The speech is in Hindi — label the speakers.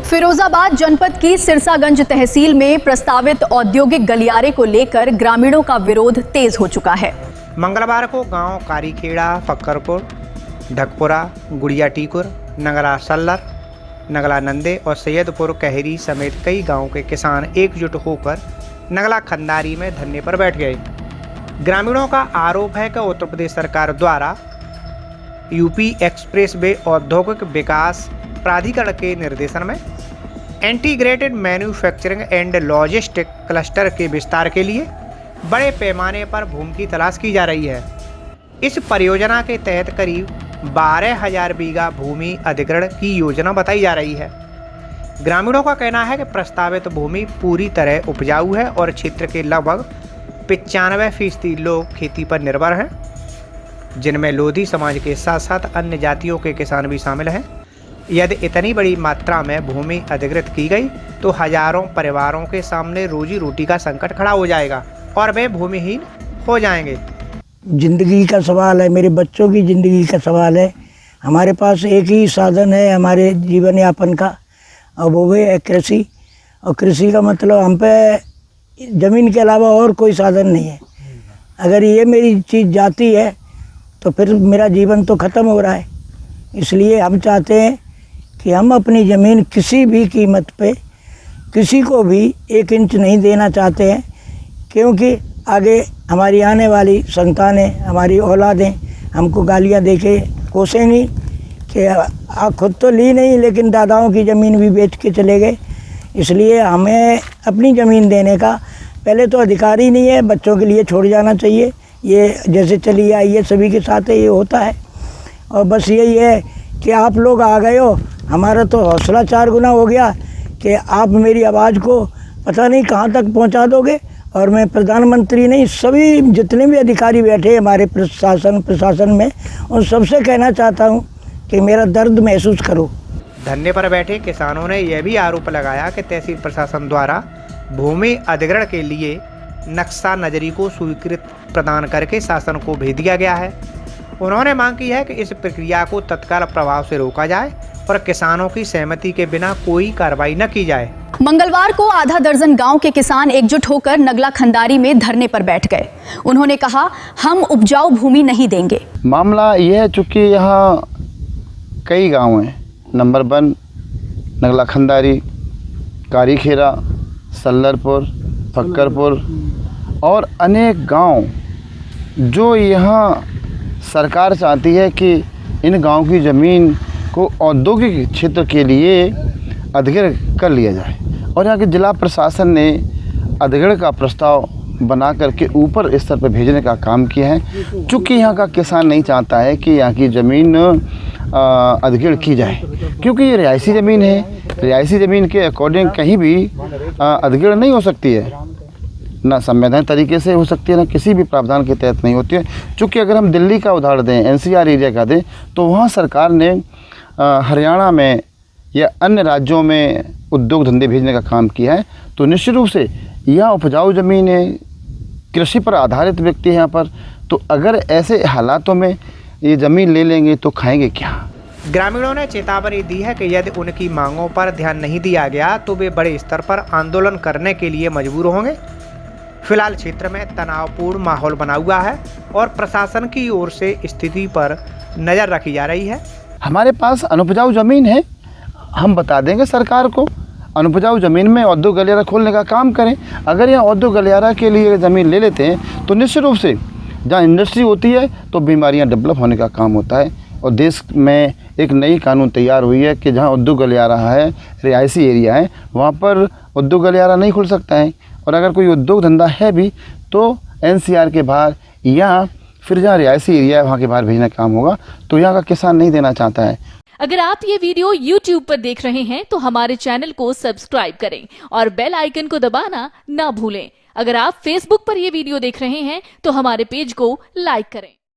Speaker 1: फिरोजाबाद जनपद की सिरसागंज तहसील में प्रस्तावित औद्योगिक गलियारे को लेकर ग्रामीणों का विरोध तेज हो चुका है।
Speaker 2: मंगलवार को गांव कारीखेड़ा, फक्करपुर, ढकपुरा, गुड़िया टीकुर, नगला सल्लर, नगला नंदे और सैयदपुर कहरी समेत कई गांवों के किसान एकजुट होकर नगला खंदारी में धरने पर बैठ गए। ग्रामीणों का आरोप है कि उत्तर प्रदेश सरकार द्वारा यूपी एक्सप्रेस वे औद्योगिक विकास प्राधिकरण के निर्देशन में integrated manufacturing and logistic cluster के विस्तार के लिए बड़े पैमाने पर भूमि की तलाश की जा रही है। इस परियोजना के तहत करीब 12,000 बीघा भूमि अधिग्रहण की योजना बताई जा रही है। ग्रामीणों का कहना है कि प्रस्तावित भूमि पूरी तरह उपजाऊ है और क्षेत्र के लगभग 95% लोग खेती पर निर्भर हैं, जिनमें लोधी समाज के साथ साथ अन्य जातियों के किसान भी शामिल हैं। यदि इतनी बड़ी मात्रा में भूमि अधिग्रहित की गई तो हजारों परिवारों के सामने रोजी रोटी का संकट खड़ा हो जाएगा और वे भूमिहीन हो जाएंगे।
Speaker 3: जिंदगी का सवाल है, मेरे बच्चों की ज़िंदगी का सवाल है। हमारे पास एक ही साधन है हमारे जीवन यापन का, और वो है कृषि। और कृषि का मतलब हम पे ज़मीन के अलावा और कोई साधन नहीं है। अगर ये मेरी चीज़ जाती है तो फिर मेरा जीवन तो ख़त्म हो रहा है। इसलिए हम चाहते हैं कि हम अपनी ज़मीन किसी भी कीमत पे किसी को भी 1 इंच नहीं देना चाहते हैं, क्योंकि आगे हमारी आने वाली संतानें, हमारी औलादें हमको गालियां दे के कोसेंगी कि आप खुद तो ली नहीं लेकिन दादाओं की ज़मीन भी बेच के चले गए। इसलिए हमें अपनी ज़मीन देने का पहले तो अधिकार ही नहीं है, बच्चों के लिए छोड़ जाना चाहिए। ये जैसे चली आई है सभी के साथ ये होता है। और बस यही है कि आप लोग आ गए हो, हमारा तो हौसला 4 गुना हो गया कि आप मेरी आवाज़ को पता नहीं कहाँ तक पहुँचा दोगे। और मैं प्रधानमंत्री नहीं, सभी जितने भी अधिकारी बैठे हमारे प्रशासन में, उन सबसे कहना चाहता हूँ कि मेरा दर्द महसूस करो।
Speaker 2: धरने पर बैठे किसानों ने यह भी आरोप लगाया कि तहसील प्रशासन द्वारा भूमि अधिग्रहण के लिए नक्शा नजरी को स्वीकृति प्रदान करके शासन को भेज दिया गया है। उन्होंने मांग की है कि इस प्रक्रिया को तत्काल प्रभाव से रोका जाए और किसानों की सहमति के बिना कोई कार्रवाई न की जाए।
Speaker 1: मंगलवार को आधा दर्जन गांव के किसान एकजुट होकर नगला खंदारी में धरने पर बैठ गए। उन्होंने कहा, हम उपजाऊ भूमि नहीं देंगे।
Speaker 4: मामला यह है, चूँकि यहाँ कई गांव हैं। नंबर 1 नगला खंदारी, कारीखेड़ा, सल्लरपुर, फक्करपुर और अनेक गांव जो यहाँ सरकार चाहती है कि इन गांव की ज़मीन को औद्योगिक क्षेत्र के लिए अधिग्रहण कर लिया जाए। और यहाँ के जिला प्रशासन ने अधिग्रहण का प्रस्ताव बना करके ऊपर स्तर पर भेजने का काम किया है। चूँकि यहाँ का किसान नहीं चाहता है कि यहाँ की ज़मीन अधिग्रहण की जाए, क्योंकि ये रिहायशी ज़मीन है। रिहायशी ज़मीन के अकॉर्डिंग कहीं भी अधिग्रहण नहीं हो सकती है, ना संवैधानिक तरीके से हो सकती है, ना किसी भी प्रावधान के तहत नहीं होती है। चूँकि अगर हम दिल्ली का उदाहरण दें, NCR एरिया का दें, तो वहाँ सरकार ने हरियाणा में या अन्य राज्यों में उद्योग धंधे भेजने का काम किया है। तो निश्चित रूप से यहाँ उपजाऊ ज़मीन है, कृषि पर आधारित व्यक्ति है यहाँ पर। तो अगर ऐसे हालातों में ये ज़मीन ले लेंगे तो खाएंगे क्या।
Speaker 2: ग्रामीणों ने चेतावनी दी है कि यदि उनकी मांगों पर ध्यान नहीं दिया गया तो वे बड़े स्तर पर आंदोलन करने के लिए मजबूर होंगे। फिलहाल क्षेत्र में तनावपूर्ण माहौल बना हुआ है और प्रशासन की ओर से स्थिति पर नज़र रखी जा रही है।
Speaker 4: हमारे पास अनुपजाऊ ज़मीन है, हम बता देंगे सरकार को अनुपजाऊ ज़मीन में औद्योगिक गलियारा खोलने का काम करें। अगर यहाँ औद्योगिक गलियारा के लिए ज़मीन ले लेते हैं तो निश्चित रूप से जहाँ इंडस्ट्री होती है तो बीमारियाँ डेवलप होने का काम होता है। और देश में एक नई कानून तैयार हुई है कि जहाँ उद्योग गलियारा है, रिहायशी एरिया है, वहाँ पर उद्योग गलियारा नहीं खुल सकता है। और अगर कोई उद्योग धंधा है भी तो NCR के बाहर या फिर जहाँ रिहायशी एरिया है वहाँ के बाहर भेजने का काम होगा। तो यहाँ का किसान नहीं देना चाहता है।
Speaker 5: अगर आप ये वीडियो YouTube पर देख रहे हैं तो हमारे चैनल को सब्सक्राइब करें और बेल आइकन को दबाना ना भूलें। अगर आप Facebook पर ये वीडियो देख रहे हैं तो हमारे पेज को लाइक करें।